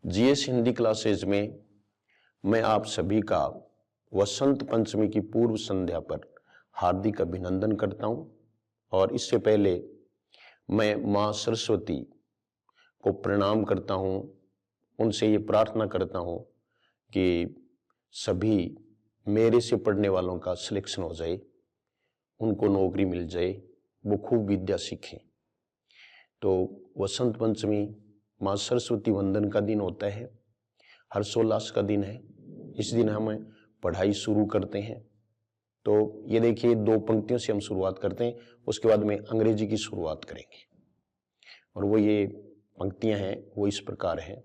GS Hindi classes में मैं आप सभी का वसंत पंचमी की पूर्व संध्या पर हार्दिक अभिनंदन करता हूं और इससे पहले मैं मां सरस्वती को प्रणाम करता हूं, उनसे ये प्रार्थना करता हूं कि सभी मेरे से पढ़ने वालों का सिलेक्शन हो जाए, उनको नौकरी मिल जाए, वो खूब विद्या सीखें। तो वसंत पंचमी मां सरस्वती वंदन का दिन होता है, हर्षोल्लास का दिन है। इस दिन हम पढ़ाई शुरू करते हैं। तो ये देखिए, दो पंक्तियों से हम शुरुआत करते हैं, उसके बाद में अंग्रेजी की शुरुआत करेंगे। और वो ये पंक्तियां हैं, वो इस प्रकार हैं।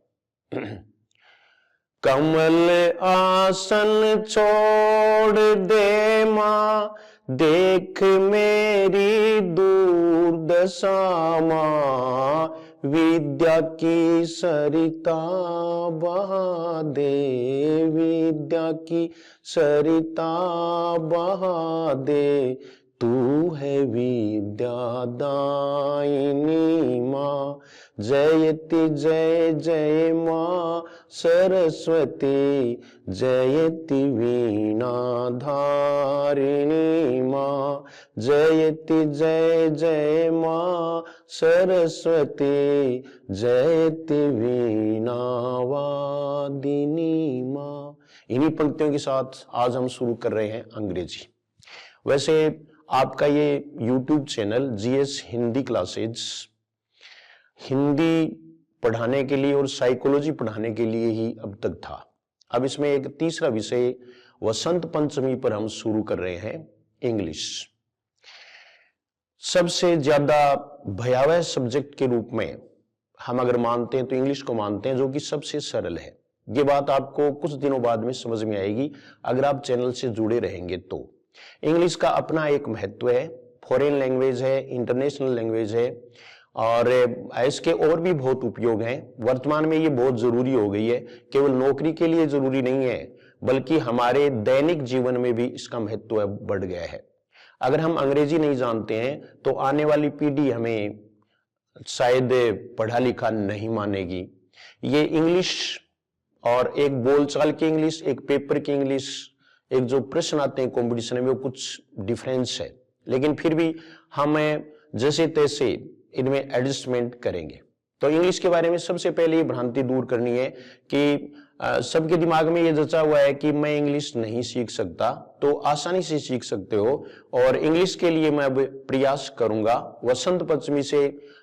कमल आसन छोड़ दे मां, देख मेरी दुर्दशा मां, विद्या की सरिता बहा दे, विद्या की सरिता बहा दे, तू है विद्या दायिनी मां, जयति जय जय मां सरस्वती, जयति वीणा धारिणी मां, जयति जय जय मां सरस्वती, जयति वीणा वादिनी मां। इन्हीं पंक्तियों के साथ आज हम शुरू कर रहे हैं अंग्रेजी। वैसे आपका ये YouTube channel GS Hindi classes Hindi पढ़ाने के लिए और साइकोलॉजी पढ़ाने के लिए ही अब तक था। अब इसमें एक तीसरा विषय वसंत पंचमी पर हम शुरू कर रहे हैं, इंग्लिश। सबसे ज्यादा भयावह सब्जेक्ट के रूप में हम अगर मानते हैं तो इंग्लिश को मानते हैं, जो कि सबसे सरल है। ये बात आपको कुछ दिनों बाद में समझ में आएगी अगर आप चैनल से जुड़े रहेंगे तो। इंग्लिश का अपना एक महत्व है, फॉरेन लैंग्वेज है, इंटरनेशनल लैंग्वेज है और इसके और भी बहुत उपयोग हैं। वर्तमान में ये बहुत जरूरी हो गई है, केवल नौकरी के लिए जरूरी नहीं है बल्कि हमारे दैनिक जीवन में भी इसका महत्व बढ़ गया है। अगर हम अंग्रेजी नहीं जानते हैं तो आने वाली पीढ़ी हमें शायद पढ़ा लिखा नहीं मानेगी। ये इंग्लिश और एक बोलचाल की इंग्लिश, एक पेपर की इंग्लिश, एक जो प्रश्न आते हैं कॉम्पिटिशन में, वो कुछ डिफरेंस है, लेकिन फिर भी हम जैसे तैसे इनमें एडजस्टमेंट करेंगे। तो इंग्लिश के बारे में सबसे पहले ये भ्रांति दूर करनी है कि सबके दिमाग में ये जचा हुआ है कि मैं इंग्लिश नहीं सीख सकता। तो आसानी से सीख सकते हो और इंग्लिश के लिए मैं अब प्रयास करूंगा। वसंत पंचमी से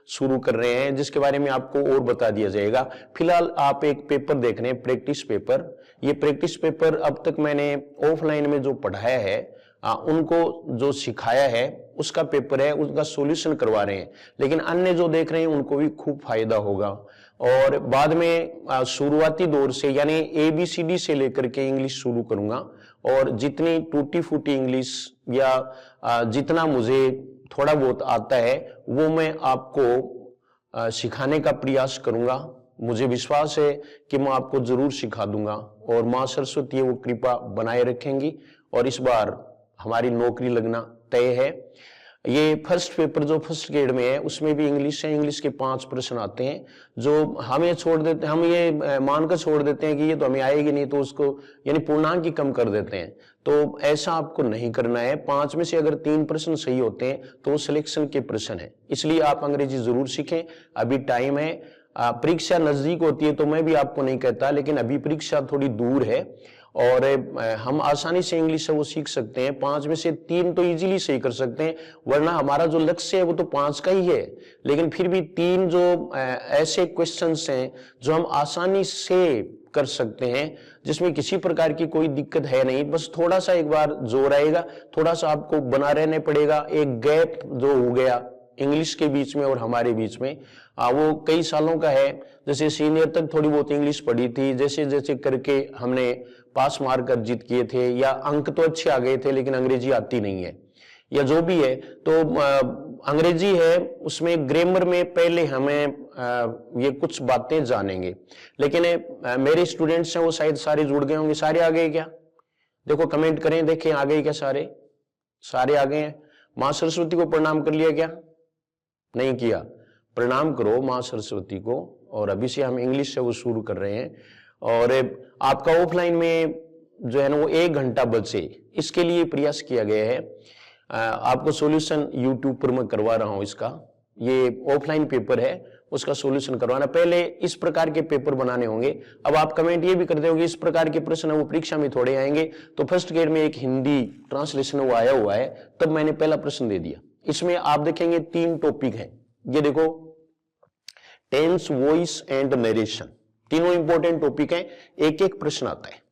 शुरू कर रहे हैं, जिसके बारे में आपको और बता दिया जाएगा। फिलहाल आप एक पेपर देख रहे हैं, प्रैक्टिस पेपर। ये प्रैक्टिस पेपर अब तक मैंने ऑफलाइन में जो पढ़ाया है, उनको जो सिखाया है उसका पेपर है, उसका सॉल्यूशन करवा रहे हैं। लेकिन अन्य जो देख रहे हैं उनको भी खूब फायदा होगा। और बाद में शुरुआती दौर से यानी ABCD से लेकर के इंग्लिश शुरू करूंगा और जितनी टूटी फूटी इंग्लिश या जितना मुझे थोड़ा बहुत आता है वो मैं आपको सिखाने का प्रयास करूंगा। मुझे विश्वास है कि मैं आपको जरूर सिखा दूंगा और मां सरस्वती वो कृपा बनाए रखेंगी और इस बार हमारी नौकरी लगना तय है। ये फर्स्ट पेपर जो फर्स्ट ग्रेड में है उसमें भी इंग्लिश है। इंग्लिश के 5 प्रश्न आते हैं जो हमें छोड़ देते, हम ये मानकर छोड़ देते हैं कि ये तो हमें आएगी नहीं, तो उसको यानी पूर्णांक ही कम कर देते हैं। तो ऐसा आपको नहीं करना है। 5 में से अगर 3 प्रश्न सही होते हैं तो वो सिलेक्शन के प्रश्न है। इसलिए आप अंग्रेजी जरूर सीखें, अभी टाइम है। परीक्षा नजदीक होती है तो मैं भी आपको नहीं कहता, लेकिन अभी परीक्षा थोड़ी दूर है और हम आसानी से इंग्लिश है वो सीख सकते हैं। 5 में से 3 तो इजीली सही कर सकते हैं, वरना हमारा जो लक्ष्य है वो तो 5 का ही है। लेकिन फिर भी 3 जो ऐसे क्वेश्चंस हैं जो हम आसानी से कर सकते हैं, जिसमें किसी प्रकार की कोई दिक्कत है नहीं। बस थोड़ा सा एक बार जोर आएगा, थोड़ा सा आपको बना रहने पड़ेगा। एक गैप जो हो गया इंग्लिश के बीच में और हमारे बीच में, वो कई सालों का है। जैसे सीनियर तक थोड़ी बहुत इंग्लिश पढ़ी थी, जैसे जैसे करके हमने पास मार्क अर्जित किए थे या अंक तो अच्छे आ गए थे, लेकिन अंग्रेजी आती नहीं है या जो भी है। तो अंग्रेजी है उसमें ग्रामर में पहले हमें ये कुछ बातें जानेंगे। लेकिन मेरे स्टूडेंट्स हैं वो शायद सारे जुड़ गए होंगे। सारे आ गए क्या? देखो कमेंट करें, देखें आ गए क्या? सारे सारे आ गए हैं। मां सरस्वती को प्रणाम कर लिया क्या? नहीं किया? प्रणाम करो मां सरस्वती को और अभी से हम इंग्लिश से वो शुरू कर रहे हैं। और आपका ऑफलाइन में जो है ना वो 1 घंटा बचे, इसके लिए प्रयास किया गया है। आपको सॉल्यूशन यूट्यूब पर मैं करवा रहा हूं इसका, ये ऑफलाइन पेपर है उसका सॉल्यूशन करवाना। पहले इस प्रकार के पेपर बनाने होंगे। अब आप कमेंट ये भी करते हो कि इस प्रकार के प्रश्न वो परीक्षा में थोड़े आएंगे, तो फर्स्ट ग्रेड में एक हिंदी ट्रांसलेशन वो आया हुआ है, तब मैंने पहला प्रश्न दे दिया। इसमें आप देखेंगे 3 टॉपिक हैं, ये देखो टेंस, वॉइस एंड नरेशन, तीनों इंपॉर्टेंट टॉपिक हैं। एक एक प्रश्न आता है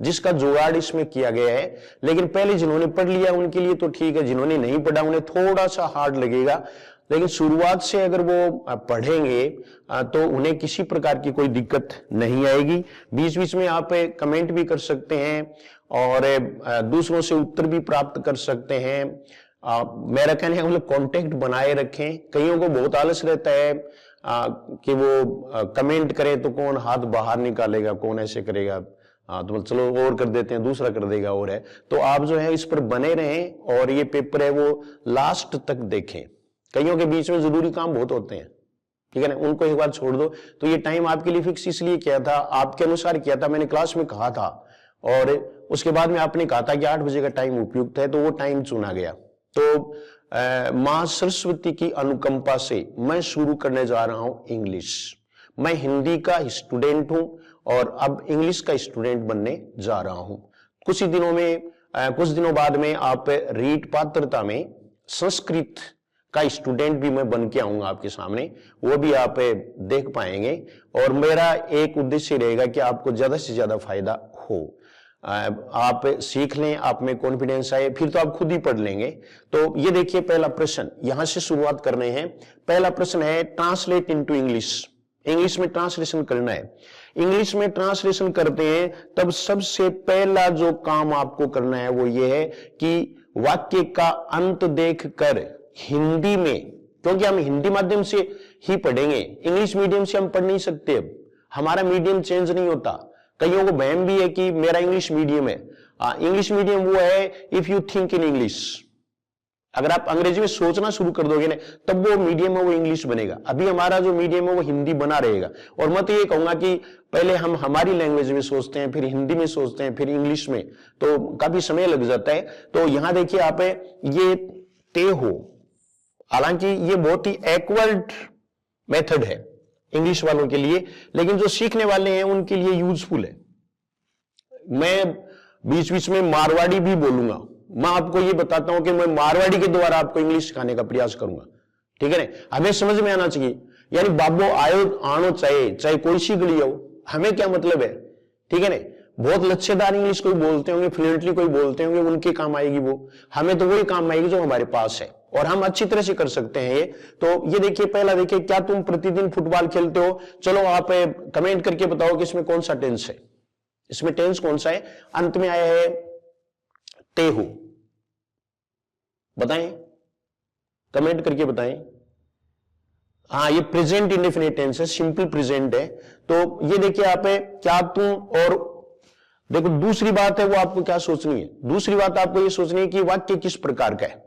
जिसका जुगाड़ इसमें किया गया है। लेकिन पहले जिन्होंने पढ़ लिया उनके लिए तो ठीक है, जिन्होंने नहीं पढ़ा उन्हें थोड़ा सा हार्ड लगेगा। लेकिन शुरुआत से अगर वो पढ़ेंगे तो उन्हें किसी प्रकार की कोई दिक्कत नहीं आएगी। बीच बीच में आप कमेंट भी कर सकते हैं और दूसरों से उत्तर भी प्राप्त कर सकते हैं। मेरा कहना है मतलब कांटेक्ट बनाए रखें। कईयों को बहुत आलस रहता है कि वो कमेंट करे तो कौन हाथ बाहर निकालेगा, कौन ऐसे करेगा, तो चलो और कर देते हैं, दूसरा कर देगा और है। तो आप जो है इस पर बने रहें और ये पेपर है वो लास्ट तक देखें। कईयों के बीच में जरूरी काम बहुत होते हैं, ठीक है ना, उनको एक बार छोड़ दो। तो ये टाइम आपके लिए फिक्स इसलिए किया था, आपके अनुसार किया था, मैंने क्लास में कहा था और उसके बाद में आपने कहा था कि 8 बजे का टाइम उपयुक्त है, तो वो टाइम चुना गया। तो मां सरस्वती की अनुकंपा से मैं शुरू करने जा रहा हूं इंग्लिश। मैं हिंदी का स्टूडेंट हूं और अब इंग्लिश का स्टूडेंट बनने जा रहा हूं। कुछ ही दिनों में कुछ दिनों बाद में आप रीट पात्रता में संस्कृत का स्टूडेंट भी मैं बन के आऊंगा आपके सामने, वो भी आप देख पाएंगे। और मेरा एक उद्देश्य रहेगा कि आपको ज्यादा से ज्यादा फायदा हो, आप सीख लें, आप में कॉन्फिडेंस आए, फिर तो आप खुद ही पढ़ लेंगे। तो ये देखिए पहला प्रश्न, यहां से शुरुआत कर रहे हैं। पहला प्रश्न है ट्रांसलेट इनटू इंग्लिश। इंग्लिश में ट्रांसलेशन करना है। इंग्लिश में ट्रांसलेशन करते हैं तब सबसे पहला जो काम आपको करना है वो ये है कि वाक्य का अंत देखकर हिंदी में, क्योंकि हम हिंदी माध्यम से ही पढ़ेंगे, इंग्लिश मीडियम से हम पढ़ नहीं सकते। अब हमारा मीडियम चेंज नहीं होता। कईयों को वहम भी है कि मेरा इंग्लिश मीडियम है। इंग्लिश मीडियम वो है if you think in English. अगर आप अंग्रेजी में सोचना शुरू कर दोगे ना, तब वो मीडियम है वो इंग्लिश बनेगा। अभी हमारा जो मीडियम है वो हिंदी बना रहेगा। और मैं तो ये कहूंगा कि पहले हम हमारी लैंग्वेज में सोचते हैं, फिर हिंदी में सोचते हैं, फिर इंग्लिश में, तो काफी समय लग जाता है। तो यहां देखिए आप ये ते हो, हालांकि ये बहुत ही एक्वर्ड मेथड है इंग्लिश वालों के लिए, लेकिन जो सीखने वाले हैं उनके लिए यूजफुल है। मैं बीच बीच में मारवाड़ी भी बोलूंगा। मैं आपको ये बताता हूं कि मैं मारवाड़ी के द्वारा आपको इंग्लिश सिखाने का प्रयास करूंगा, ठीक है ना। हमें समझ में आना चाहिए, यानी बाबो आयो आनो चाहे कोई सी गली हो, हमें क्या मतलब है, ठीक है ना। बहुत लच्छेदार इंग्लिश कोई बोलते होंगे, फ्लुएंटली कोई बोलते होंगे, उनके काम आएगी वो, हमें तो वही काम आएगी जो हमारे पास है और हम अच्छी तरह से कर सकते हैं ये। तो ये देखिए पहला देखिए, क्या तुम प्रतिदिन फुटबॉल खेलते हो? चलो आप कमेंट करके बताओ कि इसमें कौन सा टेंस है, इसमें टेंस कौन सा है। अंत में आया है ते हो, बताएं, कमेंट करके बताएं। हाँ, ये प्रेजेंट इंडेफिनिट टेंस है, सिंपल प्रेजेंट है। तो ये देखिए आप क्या तुम, और देखो दूसरी बात है वो आपको क्या सोचनी है। दूसरी बात आपको ये सोचनी है कि वाक्य किस प्रकार का है,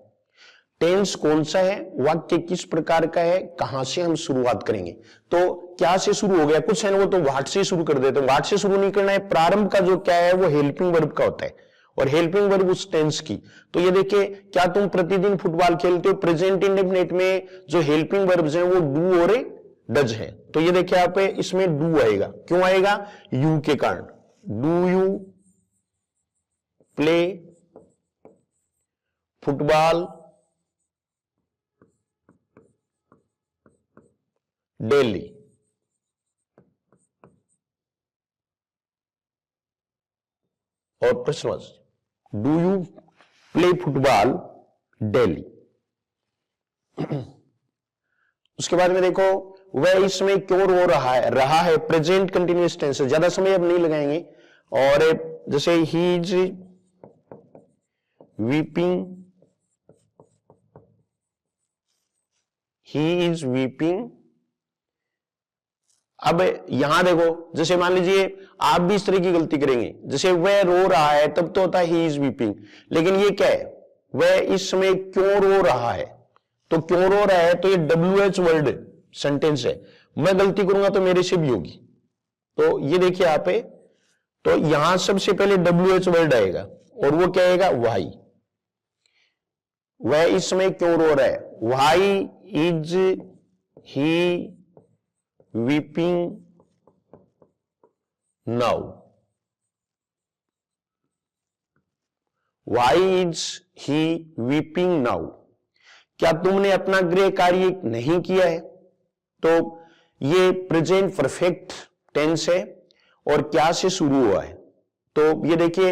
टेंस कौन सा है, वाक्य किस प्रकार का है, कहां से हम शुरुआत करेंगे। तो क्या से शुरू हो गया, कुछ है ना वो तो व्हाट से शुरू कर देते हैं। व्हाट से शुरू नहीं करना है, प्रारंभ का जो क्या है वो हेल्पिंग वर्ब का होता है और हेल्पिंग वर्ब उस टेंस की। तो ये देखिए, क्या तुम प्रतिदिन फुटबॉल खेलते हो, प्रेजेंट इंडेफिनिट में जो हेल्पिंग वर्ब्स हैं वो डू और डज है। तो ये देखिए आप इसमें डू आएगा, क्यों आएगा, यू के कारण। Do you play football daily. और प्रश्न, do you play football daily. उसके बाद में देखो वह इसमें क्यों रो रहा है प्रेजेंट कंटिन्यूअस टेंस है, ज्यादा समय अब नहीं लगाएंगे। और जैसे he is weeping, he is weeping. अब यहां देखो, जैसे मान लीजिए आप भी इस तरह की गलती करेंगे, जैसे वह रो रहा है तब तो होता है ही इज वीपिंग, लेकिन ये क्या है, वह इस समय क्यों रो रहा है। तो क्यों रो रहा है, तो ये WH वर्ड सेंटेंस है, मैं गलती करूंगा तो मेरे से भी होगी। तो ये देखिए यहाँ पे, तो यहां सबसे पहले WH वर्ड आएगा और वो क्या आएगा, वाई। वह इस समय क्यों रो रहा है, why is he weeping now. Why is he weeping now, क्या तुमने अपना गृह कार्य नहीं किया है। तो ये प्रेजेंट परफेक्ट टेंस है और क्या से शुरू हुआ है, तो ये देखिए,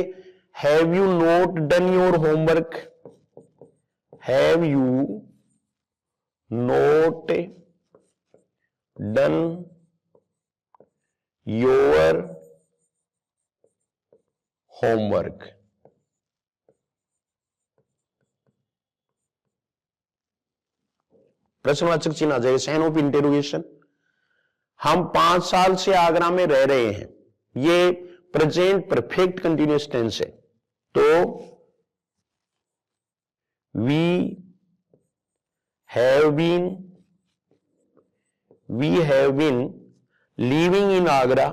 have you not done your homework, have you not done your homework. प्रश्नवाचक चिन्ह आ जाएगा, साइन ऑफ इंटेरोगेशन। हम 5 साल से आगरा में रह रहे हैं, ये प्रेजेंट परफेक्ट कंटिन्यूअस टेंस है। तो we have been living in Agra,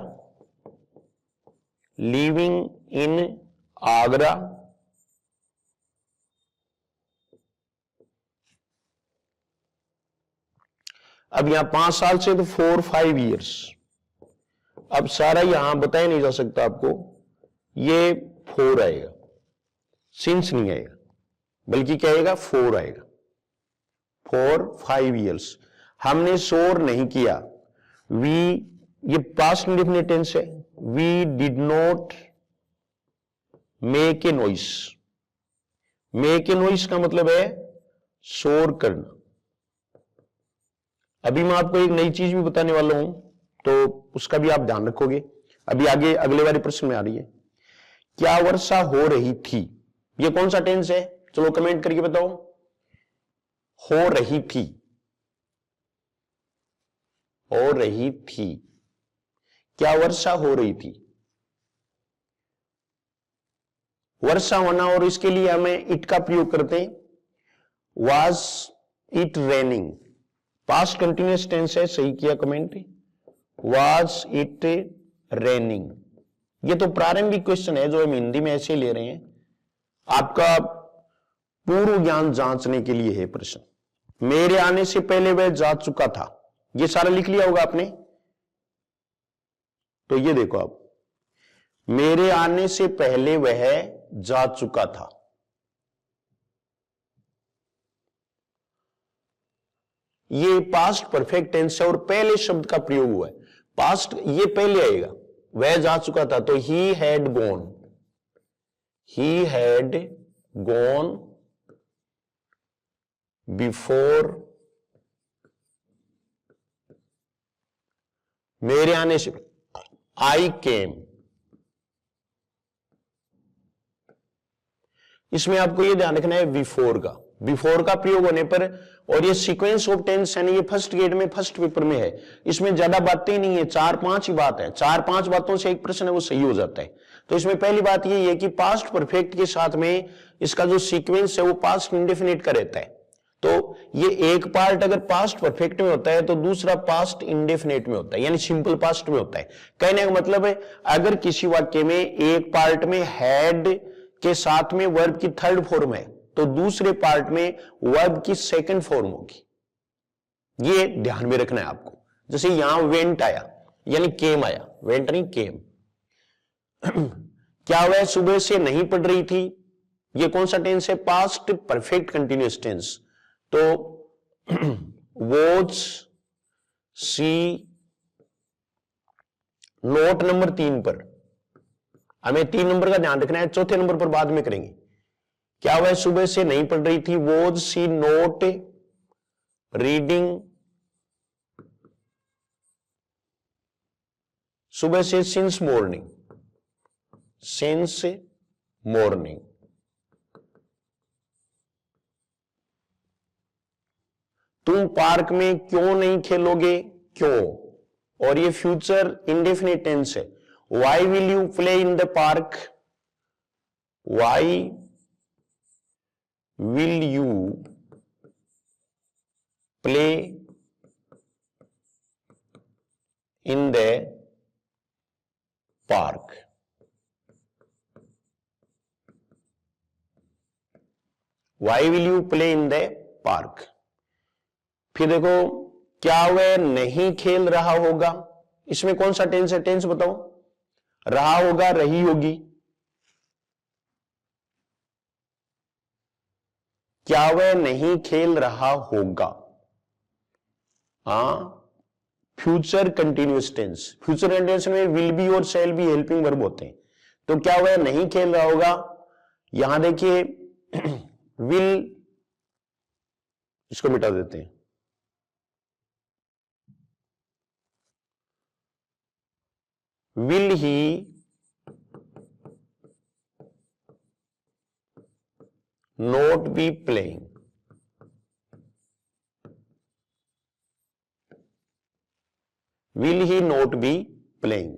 living in Agra अब यहां 5 साल से तो 4-5 ईयर्स। अब सारा यहां बताया नहीं जा सकता आपको, ये 4 आएगा, सिंस नहीं आएगा, बल्कि क्या आएगा, 4 आएगा। 4-5 ईयर्स हमने शोर नहीं किया। वी, ये पास्ट इंडेफिनिट टेंस है, we did not make a noise. Make a noise का मतलब है शोर करना। अभी मैं आपको एक नई चीज भी बताने वाला हूं, तो उसका भी आप ध्यान रखोगे। अभी आगे अगले वाले प्रश्न में आ रही है, क्या वर्षा हो रही थी, ये कौन सा टेंस है, चलो कमेंट करके बताओ। हो रही थी, हो रही थी, क्या वर्षा हो रही थी। वर्षा होना, और इसके लिए हमें इट का प्रयोग करते हैं, was it raining. Past continuous tense है, सही किया कमेंट। वाज इट रेनिंग, ये तो प्रारंभिक क्वेश्चन है जो हम हिंदी में ऐसे ले रहे हैं, आपका पूर्व ज्ञान जांचने के लिए है प्रश्न। मेरे आने से पहले वह जा चुका था, ये सारा लिख लिया होगा आपने। तो ये देखो आप, मेरे आने से पहले वह जा चुका था। ये पास्ट परफेक्ट टेंस है और पहले शब्द का प्रयोग हुआ है। पास्ट ये पहले आएगा, वह जा चुका था, तो he had gone, he had gone before, मेरे आने से, आई केम। इसमें आपको ये ध्यान रखना है बिफोर का, बिफोर का प्रयोग होने पर, और ये सीक्वेंस ऑफ टेंस है, ये फर्स्ट ग्रेड में फर्स्ट पेपर में है, इसमें ज्यादा बातें नहीं है, 4-5 ही बात है, 4-5 बातों से एक प्रश्न है वो सही हो जाता है। तो इसमें पहली बात ये है कि पास्ट परफेक्ट के साथ में इसका जो सीक्वेंस है वो पास्ट इंडेफिनिट का रहता है। तो ये एक पार्ट अगर पास्ट परफेक्ट में होता है तो दूसरा पास्ट इंडेफिनिट में होता है, यानी सिंपल पास्ट में होता है। कहने का मतलब है, अगर किसी वाक्य में एक पार्ट में हैड के साथ में वर्ब की थर्ड फॉर्म है तो दूसरे पार्ट में वर्ब की सेकंड फॉर्म होगी, ये ध्यान में रखना है आपको। जैसे यहां वेंट आया, यानी केम आया, वेंट नहीं केम। क्या वह सुबह से नहीं पढ़ रही थी, ये कौन सा टेंस है, पास्ट परफेक्ट कंटिन्यूअस टेंस। तो वॉज सी, नोट नंबर 3 पर, हमें 3 नंबर का ध्यान रखना है, चौथे नंबर पर बाद में करेंगे। क्या वह सुबह से नहीं पढ़ रही थी, वॉज सी नोट रीडिंग, सुबह से सिंस मॉर्निंग, सिंस मॉर्निंग। तुम पार्क में क्यों नहीं खेलोगे, क्यों, और ये फ्यूचर इंडेफिनिट टेंस है, why will you play in the park, why will you play in the park. Why will you play in the park. फिर देखो, क्या वह नहीं खेल रहा होगा, इसमें कौन सा टेंस है, टेंस बताओ। रहा होगा, रही होगी। क्या वह नहीं खेल रहा होगा, future continuous tense. Future continuous में विल बी और शैल बी हेल्पिंग वर्ब होते हैं। तो क्या वह नहीं खेल रहा होगा, यहां देखिए विल, इसको मिटा देते हैं, will he not be playing. Will he not be playing.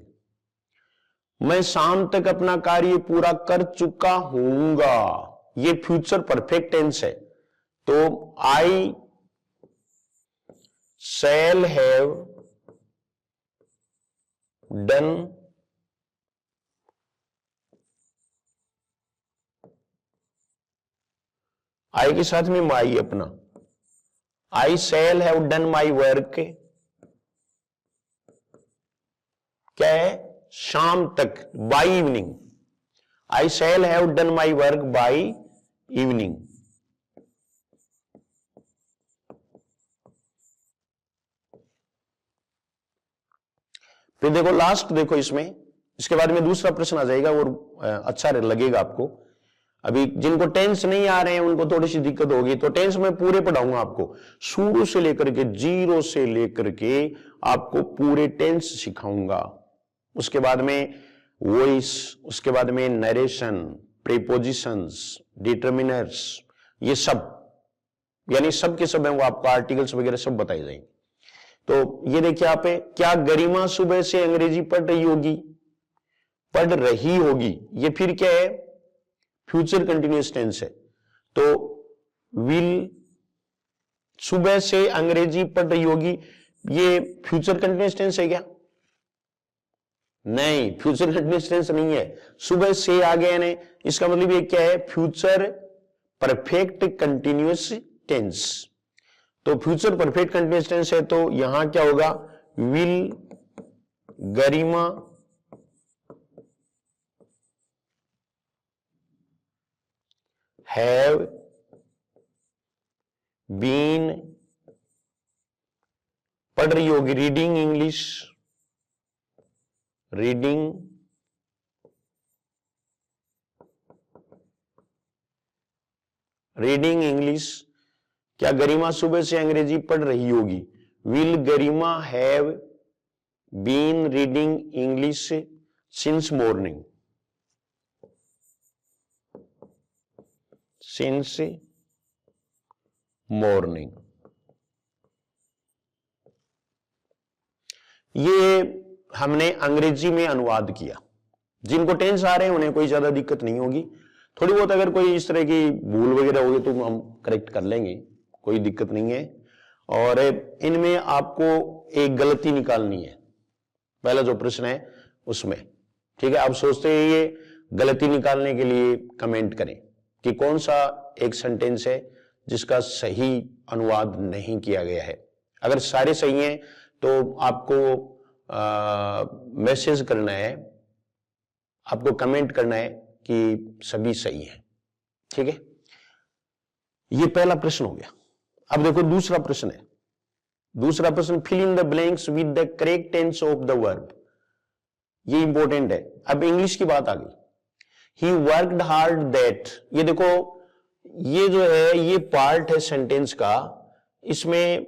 मैं शाम तक अपना कार्य पूरा कर चुका हूंगा, ये फ्यूचर परफेक्ट टेंस है। तो आई शैल हैव डन आई के साथ में माई अपना, I shall have done my work, क्या है, शाम तक, by evening. I shall have done my work by evening. फिर देखो लास्ट, देखो इसमें, इसके बाद में दूसरा प्रश्न आ जाएगा और अच्छा लगेगा आपको। अभी जिनको टेंस नहीं आ रहे हैं उनको थोड़ी सी दिक्कत होगी, तो टेंस में पूरे पढ़ाऊंगा आपको, शुरू से लेकर के, जीरो से लेकर के आपको पूरे टेंस सिखाऊंगा। उसके बाद में वॉइस, उसके बाद में नरेशन, प्रीपोजिशंस, डिटर्मिनर्स, ये सब, यानी सब के सब है वो आपको, आर्टिकल्स वगैरह सब बताए जाएंगे। तो ये देखिए आप, क्या गरिमा सुबह से अंग्रेजी पढ़ रही होगी, पढ़ रही होगी, ये फिर क्या है, फ्यूचर कंटिन्यूअस टेंस है। तो विल, सुबह से अंग्रेजी पढ़ रही होगी, ये फ्यूचर कंटिन्यूअस टेंस है क्या, नहीं, फ्यूचर कंटिन्यूअस टेंस नहीं है। सुबह से आ गया ने, इसका मतलब ये क्या है, फ्यूचर परफेक्ट कंटिन्यूअस टेंस। तो फ्यूचर परफेक्ट कंटिन्यूअस टेंस है, तो यहां क्या होगा, विल गरिमा हैव बीन, पढ़ रही होगी, reading English, reading reading English. क्या गरिमा सुबह से अंग्रेजी पढ़ रही होगी, will Garima have been reading English since morning, since morning. ये हमने अंग्रेजी में अनुवाद किया। जिनको टेंस आ रहे हैं उन्हें कोई ज्यादा दिक्कत नहीं होगी, थोड़ी बहुत अगर कोई इस तरह की भूल वगैरह होगी तो हम करेक्ट कर लेंगे, कोई दिक्कत नहीं है। और इनमें आपको एक गलती निकालनी है, पहला जो प्रश्न है उसमें, ठीक है। आप सोचते हैं ये गलती निकालने के लिए कमेंट करें कि कौन सा एक सेंटेंस है जिसका सही अनुवाद नहीं किया गया है। अगर सारे सही हैं तो आपको मैसेज करना है, आपको कमेंट करना है कि सभी सही है, ठीक है। ये पहला प्रश्न हो गया। अब देखो दूसरा प्रश्न है। दूसरा प्रश्न, fill in the blanks with the correct tense of the verb. ये इंपॉर्टेंट है। अब इंग्लिश की बात आ गई। ही वर्कड हार्ड दैट, ये देखो, ये जो है ये पार्ट है सेंटेंस का, इसमें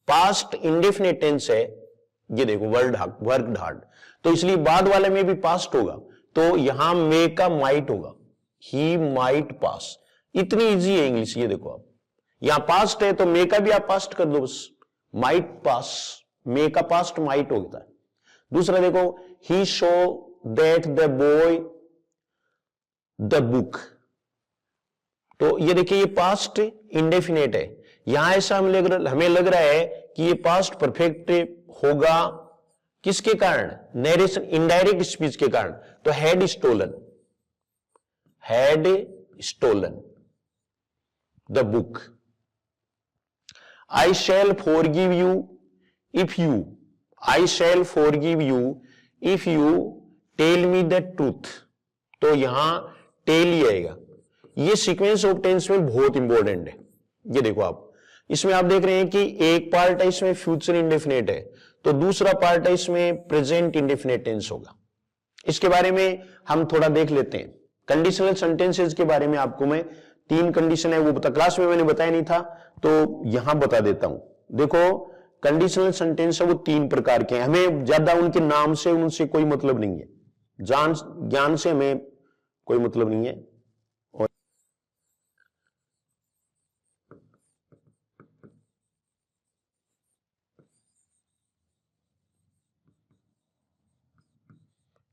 पास्ट इंडेफिनिट टेंस है। ये देखो वर्कड हार्ड, तो इसलिए बाद वाले में भी पास्ट होगा, तो यहां मे का माइट होगा, ही माइट पास। इतनी इजी है इंग्लिश। ये देखो, आप यहां पास्ट है तो मे का भी आप पास्ट कर दो बस, माइट पास, मे का पास्ट माइट होता है। दूसरा देखो, he show that the boy the book, तो ये देखिए ये पास्ट इंडेफिनेट है। यहां ऐसा हमें लग रहा है कि ये पास्ट परफेक्ट होगा किसके कारण? नरेशन, इनडायरेक्ट स्पीच के कारण। तो had stolen the book. I shall forgive you if you, I shall forgive you if you tell me the truth. तो यहां टेल ही आएगा। ये सीक्वेंस ऑफ टेंस में बहुत इंपॉर्टेंट है। ये देखो आप, इसमें आप देख रहे हैं कि एक पार्ट है इसमें फ्यूचर इंडेफिनेट है, तो दूसरा पार्ट है इसमें प्रेजेंट इंडेफिनेट टेंस होगा। इसके बारे में हम थोड़ा देख लेते हैं। कंडीशनल सेंटेंसेस के बारे में आपको मैं 3 कंडीशन है वो बता, क्लास में मैंने बताया नहीं था तो यहां बता देता हूं। देखो कंडीशनल सेंटेंस है वो 3 प्रकार के हैं। हमें ज्यादा उनके नाम से उनसे कोई मतलब नहीं है, ज्ञान से हमें कोई मतलब नहीं है। और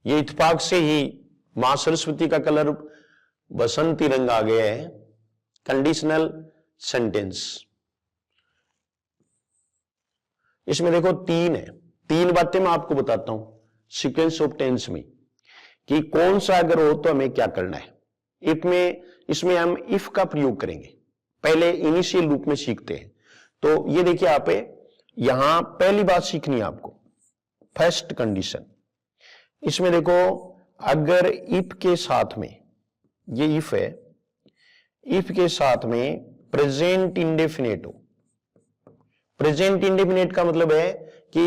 ये इत्तेफाक से ही मां सरस्वती का कलर बसंती रंग आ गया है। कंडीशनल सेंटेंस, इसमें देखो 3 है। 3 बातें मैं आपको बताता हूं सीक्वेंस ऑफ टेंस में कि कौन सा अगर हो तो हमें क्या करना है। इफ में, इसमें हम इफ का प्रयोग करेंगे। पहले इनिशियल रूप में सीखते हैं। तो ये देखिए आप, यहां पहली बात सीखनी है आपको, फर्स्ट कंडीशन। इसमें देखो अगर इफ के साथ में, ये इफ है, इफ के साथ में प्रेजेंट इंडेफिनेट हो। प्रेजेंट इंडेफिनेट का मतलब है कि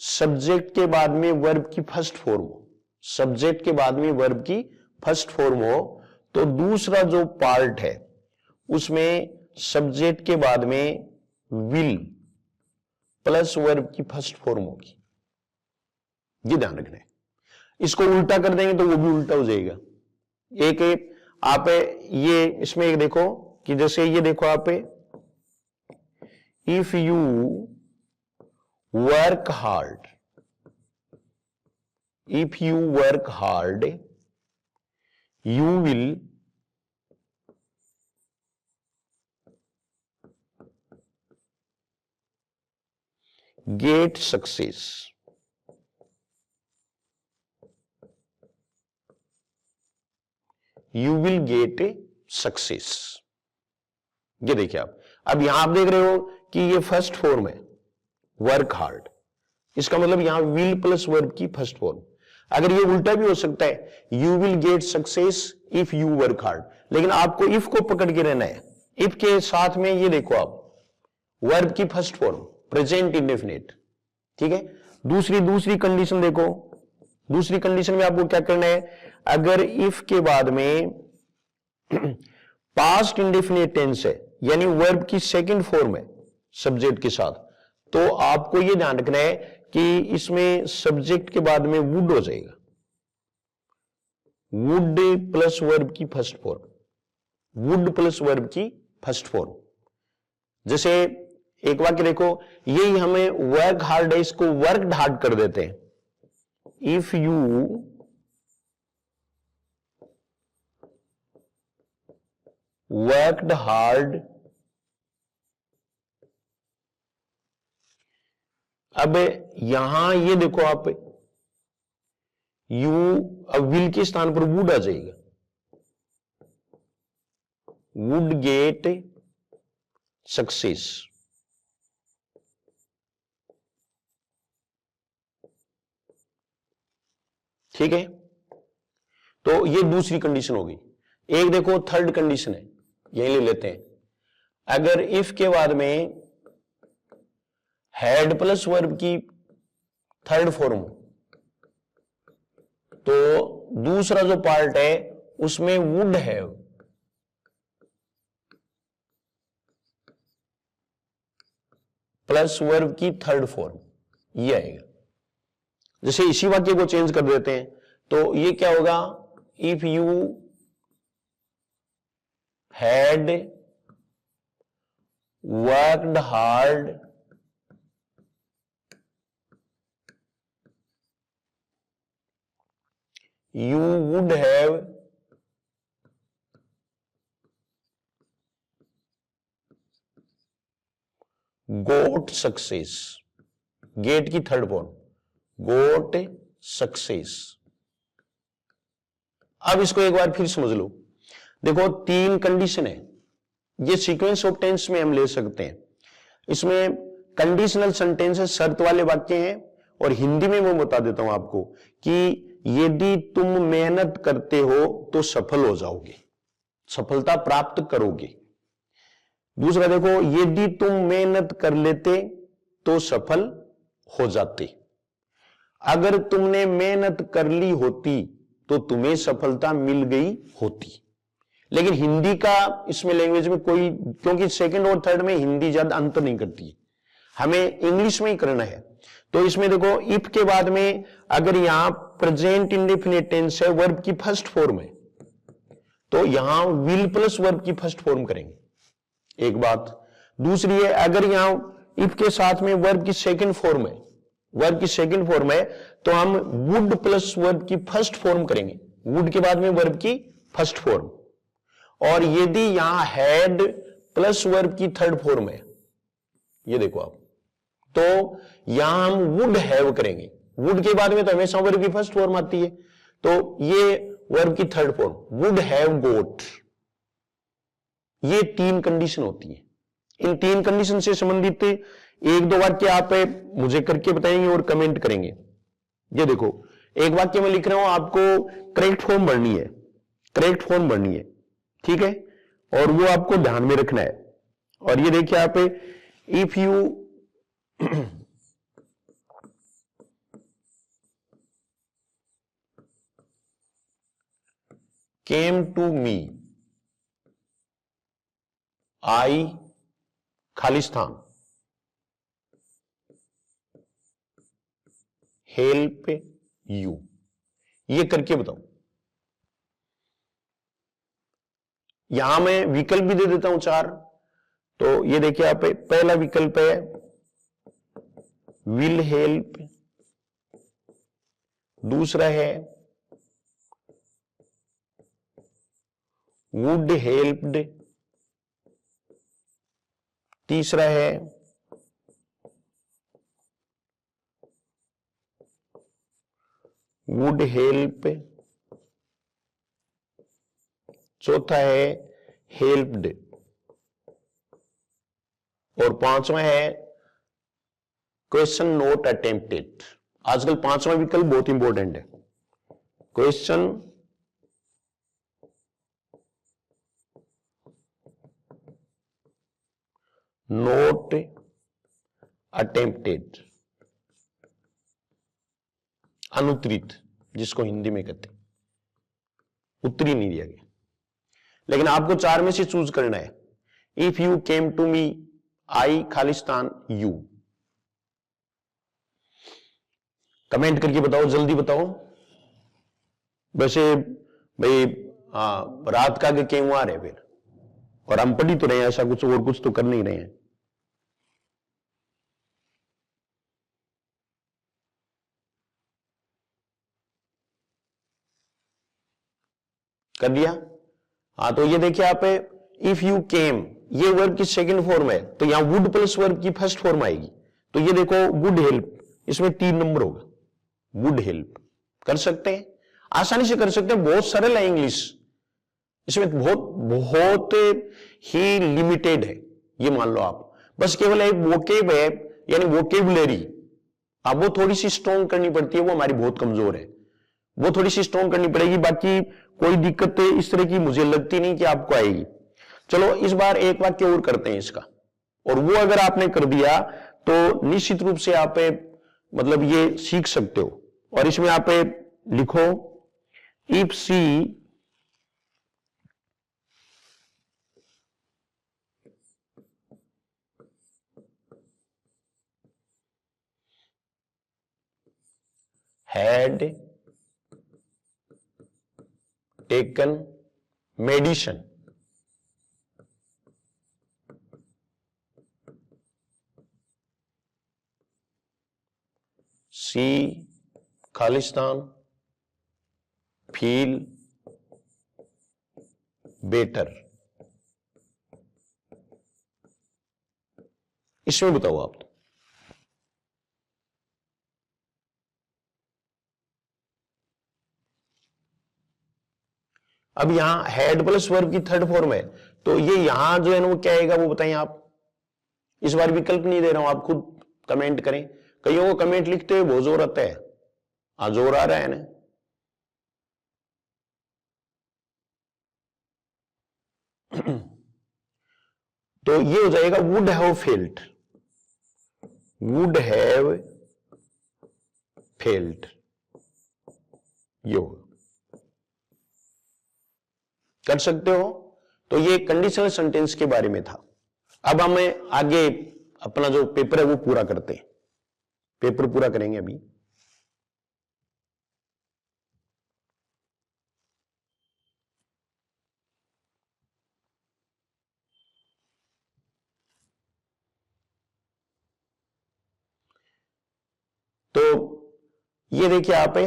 सब्जेक्ट के बाद में वर्ब की फर्स्ट फॉर्म हो, सब्जेक्ट के बाद में वर्ब की फर्स्ट फॉर्म हो, तो दूसरा जो पार्ट है उसमें सब्जेक्ट के बाद में विल प्लस वर्ब की फर्स्ट फॉर्म होगी। ये ध्यान रखना है। इसको उल्टा कर देंगे तो वो भी उल्टा हो जाएगा। एक आप ये इसमें एक देखो कि जैसे ये देखो आप, if you work hard, if you work hard you will get success. You will get success. ये देखिए आप, अब यहां आप देख रहे हो कि ये फर्स्ट फॉर्म है वर्क हार्ड, इसका मतलब यहां विल प्लस वर्ब की फर्स्ट फॉर्म। अगर ये उल्टा भी हो सकता है, you will get success if you work hard, लेकिन आपको इफ को पकड़ के रहना है। इफ के साथ में ये देखो आप, वर्ब की फर्स्ट फॉर्म प्रेजेंट इंडेफिनिट। ठीक है, दूसरी कंडीशन देखो। दूसरी कंडीशन में आपको क्या करना है, अगर इफ के बाद में पास्ट इंडेफिनिट टेंस है, यानी वर्ब की सेकंड फॉर्म है सब्जेक्ट के साथ, तो आपको यह ध्यान रखना है कि इसमें सब्जेक्ट के बाद में वुड हो जाएगा। वुड प्लस वर्ब की first form, would plus verb की फर्स्ट फॉर्म। जैसे एक वाक्य देखो, यही हमें वर्क हार्ड है, इसको वर्क हार्ड कर देते हैं। इफ यू वर्कड हार्ड, अब यहां ये देखो आप, यू अब विल के स्थान पर वुड आ जाएगा, वुड गेट सक्सेस। ठीक है, तो ये दूसरी कंडीशन होगी। एक देखो थर्ड कंडीशन है, यही ले लेते हैं। अगर इफ के बाद में हैड प्लस वर्ब की थर्ड फॉर्म, तो दूसरा जो पार्ट है उसमें वुड हैव प्लस वर्ब की थर्ड फॉर्म, ये आएगा। जैसे इसी वाक्य को चेंज कर देते हैं, तो ये क्या होगा, if you had worked hard you would have got success। Get की थर्ड फॉर्म, गोट सक्सेस। अब इसको एक बार फिर समझ लो। देखो तीन कंडीशन है, ये सीक्वेंस ऑफ टेंस में हम ले सकते हैं। इसमें कंडीशनल सेंटेंस है, शर्त वाले वाक्य हैं, और हिंदी में मैं बता देता हूं आपको कि यदि तुम मेहनत करते हो तो सफल हो जाओगे, सफलता प्राप्त करोगे। दूसरा देखो, यदि तुम मेहनत कर लेते तो सफल हो जाते। अगर तुमने मेहनत कर ली होती तो तुम्हें सफलता मिल गई होती। लेकिन हिंदी का इसमें लैंग्वेज में कोई, क्योंकि सेकंड और थर्ड में हिंदी ज्यादा अंतर नहीं करती है, हमें इंग्लिश में ही करना है। तो इसमें देखो इफ के बाद में अगर यहां प्रेजेंट इंडेफिनिट टेंस है, वर्ब की फर्स्ट फॉर्म है, तो यहां विल प्लस वर्ब की फर्स्ट फॉर्म करेंगे, एक बात। दूसरी है, अगर यहां इफ के साथ में वर्ब की सेकंड फॉर्म है, वर्ब की सेकंड फॉर्म है, तो हम वुड प्लस वर्ब की फर्स्ट फॉर्म करेंगे, वुड के बाद में वर्ब की फर्स्ट फॉर्म। और यदि यहां हैड प्लस वर्ब की थर्ड फॉर्म है, ये देखो आप, तो यहां हम वुड हैव करेंगे। वुड के बाद में तो हमेशा वर्ब की फर्स्ट फॉर्म आती है, तो ये वर्ब की third form, would have got. ये तीन कंडीशन होती है। इन तीन कंडीशन से संबंधित एक दो वाक्य आप मुझे करके बताएंगे और कमेंट करेंगे। ये देखो, एक वाक्य में लिख रहा हूं, आपको करेक्ट फॉर्म भरनी है, करेक्ट फॉर्म भरनी है, ठीक है, और वो आपको ध्यान में रखना है। और ये देखिए आप, if you came to me, I खालिस्तान, हेल्प यू, ये करके बताओ। यहां मैं विकल्प भी दे देता हूं चार। तो ये देखिए आप, पहला विकल्प है विल हेल्प, दूसरा है वुड हेल्प्ड, तीसरा है वुड हेल्प, चौथा है हेल्प्ड, और पांचवा है क्वेश्चन नॉट अटेम्प्टेड। आजकल पांचवा विकल्प बहुत इंपॉर्टेंट है, क्वेश्चन नॉट अटेम्प्टेड, अनुत्तरित, जिसको हिंदी में कहते हैं, उत्तरी नहीं दिया गया। लेकिन आपको चार में से चूज करना है। If you came to me, I खालिस्तान, यू। कमेंट करके बताओ, जल्दी बताओ। वैसे भाई रात का के केवार है फिर, और हम पढ़ी तो रहे हैं, ऐसा कुछ और कुछ तो कर नहीं रहे हैं। कर दिया? हाँ, तो ये देखिए आप, इफ यू केम, ये वर्ब की सेकंड फॉर्म है, तो यहां वुड प्लस वर्ब की फर्स्ट फॉर्म आएगी। तो ये देखो वुड हेल्प, इसमें 3 नंबर होगा, वुड हेल्प। कर सकते हैं, आसानी से कर सकते हैं, बहुत सरल है इंग्लिश, इसमें बहुत ही लिमिटेड है, ये मान लो आप। बस केवल एक वोकेब है, यानी वोकेबुलरी, अब वो थोड़ी सी स्ट्रॉन्ग करनी पड़ती है, वो हमारी बहुत कमजोर है, वो थोड़ी सी स्ट्रॉन्ग करनी पड़ेगी। बाकी कोई दिक्कत इस तरह की मुझे लगती नहीं कि आपको आएगी। चलो इस बार एक वाक्य और करते हैं इसका, और वो अगर आपने कर दिया तो निश्चित रूप से आप मतलब ये सीख सकते हो। और इसमें आप लिखो, if she had taken medicine, she खालिस्तान feel better। इसमें बताओ आप, अब यहां हैड प्लस वर्ब की थर्ड फॉर्म है, तो ये यहां जो है ना वो क्या आएगा वो बताएं आप। इस बार विकल्प नहीं दे रहा हूं, आप खुद कमेंट करें। कईयों को कमेंट लिखते हुए बहुत जोर आता है, हाँ जोर आ रहा है ना। तो ये हो जाएगा would have failed, would have failed, ये कर सकते हो। तो ये कंडीशनल सेंटेंस के बारे में था। अब हमें आगे अपना जो पेपर है वो पूरा करते हैं, पेपर पूरा करेंगे अभी। तो ये देखिए आप